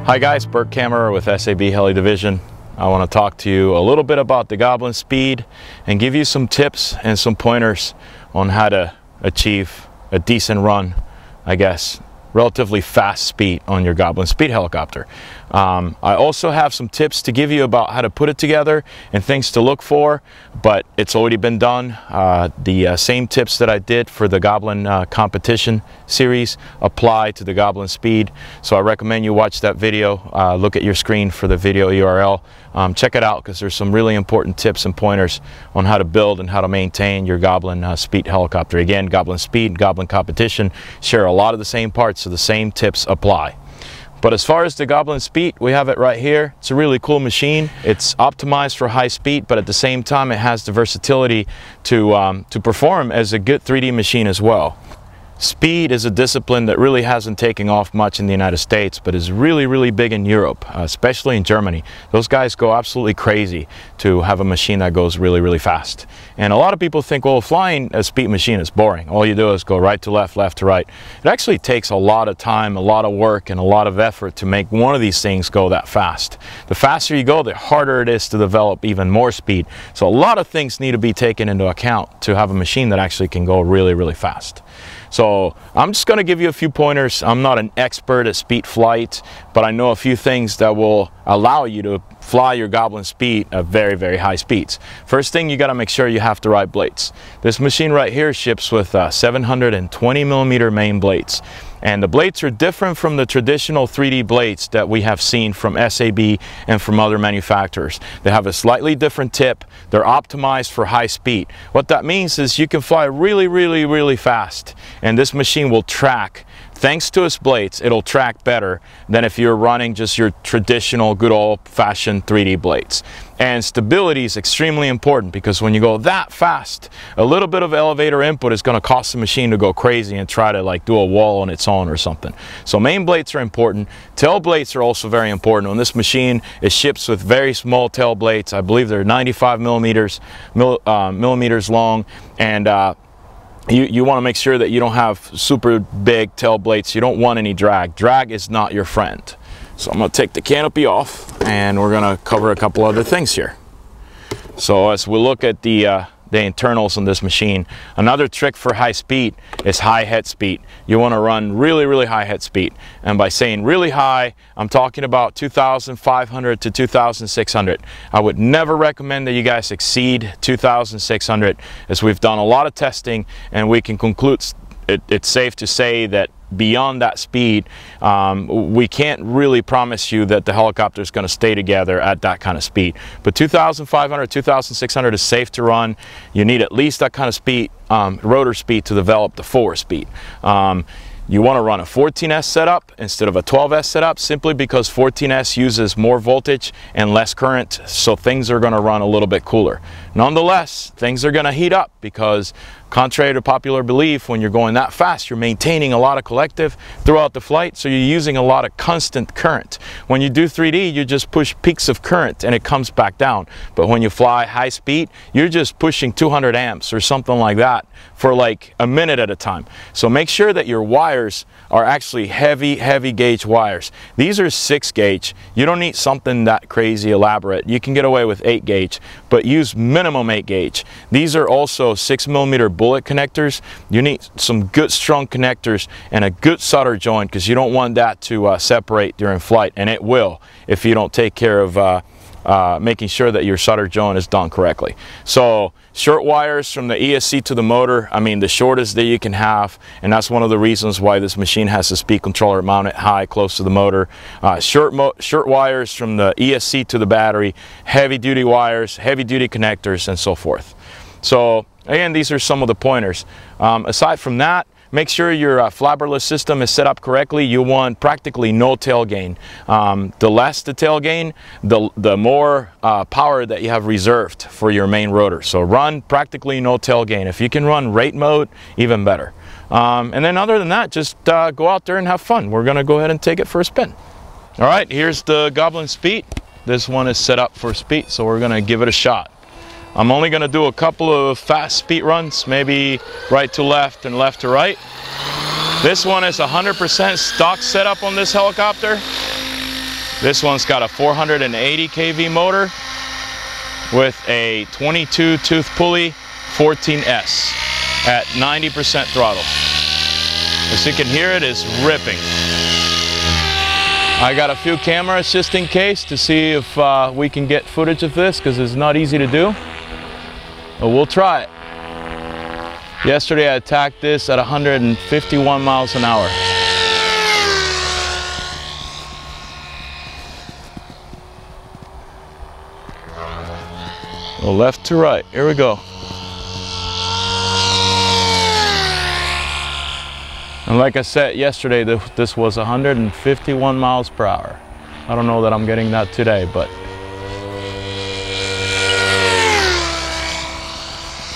Hi guys, Bert Kammerer with SAB Heli Division. I want to talk to you a little bit about the Goblin Speed and give you some tips and some pointers on how to achieve a decent run, I guess, relatively fast speed on your Goblin Speed helicopter. I also have some tips to give you about how to put it together and things to look for, but it's already been done. The same tips that I did for the Goblin competition series apply to the Goblin Speed, so I recommend you watch that video. Look at your screen for the video URL. Check it out because there's some really important tips and pointers on how to build and how to maintain your Goblin Speed helicopter. Again, Goblin Speed and Goblin competition share a lot of the same parts, so the same tips apply. But as far as the Goblin Speed, we have it right here. It's a really cool machine. It's optimized for high speed, but at the same time it has the versatility to perform as a good 3D machine as well. Speed is a discipline that really hasn't taken off much in the United States, but is really big in Europe, especially in Germany. Those guys go absolutely crazy to have a machine that goes really fast. And a lot of people think, well, flying a speed machine is boring. All you do is go right to left, left to right. It actually takes a lot of time, a lot of work, and a lot of effort to make one of these things go that fast. The faster you go, the harder it is to develop even more speed. So a lot of things need to be taken into account to have a machine that actually can go really fast. So I'm just going to give you a few pointers. I'm not an expert at speed flight, but I know a few things that will allow you to fly your Goblin Speed at very high speeds. First thing, you got to make sure you have the right blades. This machine right here ships with 720mm main blades. And the blades are different from the traditional 3D blades that we have seen from SAB and from other manufacturers. They have a slightly different tip. They're optimized for high speed. What that means is you can fly really fast, and this machine will track. Thanks to its blades, it'll track better than if you're running just your traditional good old-fashioned 3D blades. And stability is extremely important, because when you go that fast, a little bit of elevator input is going to cause the machine to go crazy and try to like do a wall on its own or something. So main blades are important. Tail blades are also very important. On this machine, it ships with very small tail blades. I believe they're 95 millimeters long, and you want to make sure that you don't have super big tail blades. You don't want any drag. Drag is not your friend. So I'm going to take the canopy off, and we're going to cover a couple other things here. So as we look at the internals on this machine, another trick for high speed is high head speed. You want to run really high head speed. And by saying really high, I'm talking about 2,500 to 2,600. I would never recommend that you guys exceed 2,600, as we've done a lot of testing and we can conclude it's safe to say that beyond that speed, we can't really promise you that the helicopter is going to stay together at that kind of speed. But 2,500, 2,600 is safe to run. You need at least that kind of speed, rotor speed, to develop the forward speed. You want to run a 14S setup instead of a 12S setup, simply because 14S uses more voltage and less current, so things are going to run a little bit cooler. Nonetheless, things are going to heat up, because contrary to popular belief, when you're going that fast, you're maintaining a lot of collective throughout the flight, so you're using a lot of constant current. When you do 3D, you just push peaks of current and it comes back down. But when you fly high speed, you're just pushing 200 amps or something like that for like a minute at a time. So make sure that your wires are actually heavy gauge wires. These are 6 gauge. You don't need something that crazy elaborate. You can get away with 8 gauge, but use minimum 8 gauge. These are also 6mm bullet connectors. You need some good strong connectors and a good solder joint, because you don't want that to separate during flight, and it will if you don't take care of making sure that your solder joint is done correctly. So short wires from the ESC to the motor, I mean the shortest that you can have, and that's one of the reasons why this machine has a speed controller mounted high close to the motor. Short wires from the ESC to the battery, heavy duty wires, heavy duty connectors, and so forth. So again, these are some of the pointers. Aside from that, make sure your flabberless system is set up correctly. You want practically no tail gain. The less the tail gain, the more power that you have reserved for your main rotor. So run practically no tail gain. If you can run rate mode, even better. And then other than that, just go out there and have fun. We're going to go ahead and take it for a spin. All right, here's the Goblin Speed. This one is set up for speed, so we're going to give it a shot. I'm only going to do a couple of fast speed runs, maybe right to left and left to right. This one is 100% stock setup on this helicopter. This one's got a 480 kV motor with a 22 tooth pulley 14S at 90% throttle. As you can hear, it is ripping. I got a few cameras just in case to see if we can get footage of this, because it's not easy to do. But we'll try it. Yesterday I attacked this at 151 miles an hour. Well, left to right, here we go. And like I said yesterday, this was 151 miles per hour. I don't know that I'm getting that today, but.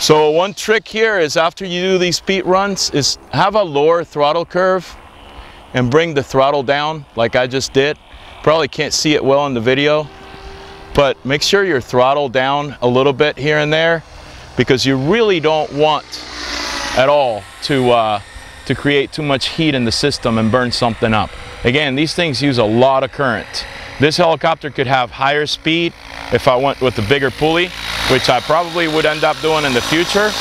So one trick here is, after you do these speed runs, is have a lower throttle curve and bring the throttle down like I just did. Probably can't see it well in the video, but make sure you're throttled down a little bit here and there, because you really don't want at all to create too much heat in the system and burn something up. Again, these things use a lot of current. This helicopter could have higher speed if I went with the bigger pulley, which I probably would end up doing in the future.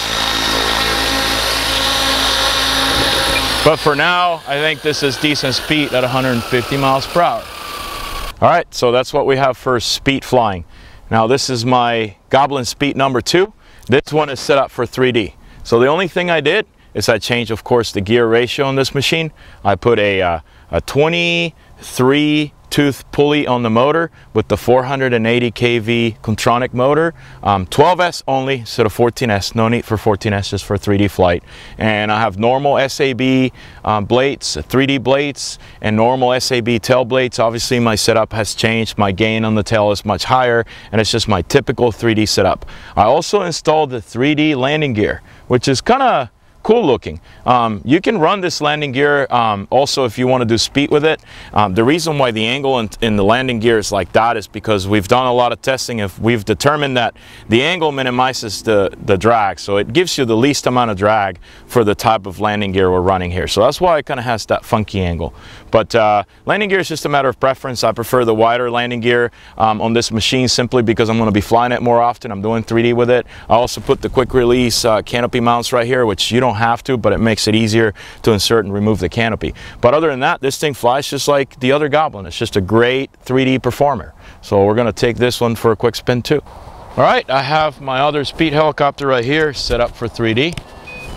But for now, I think this is decent speed at 150 miles per hour. All right, so that's what we have for speed flying. Now this is my Goblin Speed number 2. This one is set up for 3D. So the only thing I did is I changed, of course, the gear ratio on this machine. I put a 23 tooth pulley on the motor with the 480 kV Contronic motor, 12S only instead of 14S. No need for 14S, just for 3D flight. And I have normal SAB blades, 3D blades, and normal SAB tail blades. Obviously my setup has changed. My gain on the tail is much higher, and it's just my typical 3D setup. I also installed the 3D landing gear, which is kind of cool looking. You can run this landing gear also if you want to do speed with it. The reason why the angle in the landing gear is like that is because we've done a lot of testing and we've determined that the angle minimizes the drag, so it gives you the least amount of drag for the type of landing gear we're running here. So that's why it kind of has that funky angle. But landing gear is just a matter of preference. I prefer the wider landing gear on this machine, simply because I'm going to be flying it more often. I'm doing 3D with it. I also put the quick release canopy mounts right here, which you don't have to, but it makes it easier to insert and remove the canopy. But other than that, this thing flies just like the other Goblin. It's just a great 3D performer. So we're going to take this one for a quick spin too. All right, I have my other speed helicopter right here set up for 3D.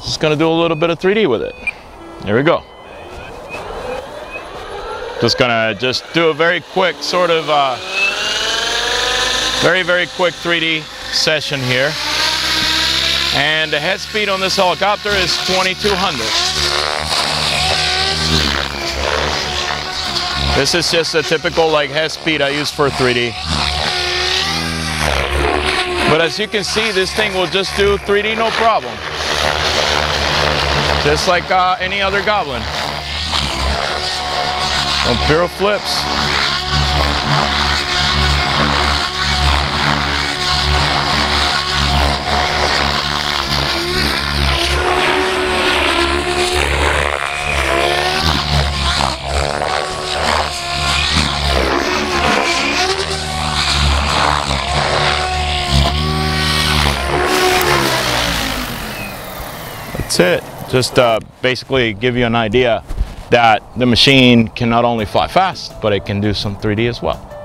Just going to do a little bit of 3D with it. There we go. Just gonna do a very quick sort of very quick 3D session here. And the head speed on this helicopter is 2200. This is just a typical like head speed I use for 3D. But as you can see, this thing will just do 3D no problem. Just like any other Goblin. On pure flips. That's it. Just basically give you an idea that the machine can not only fly fast, but it can do some 3D as well.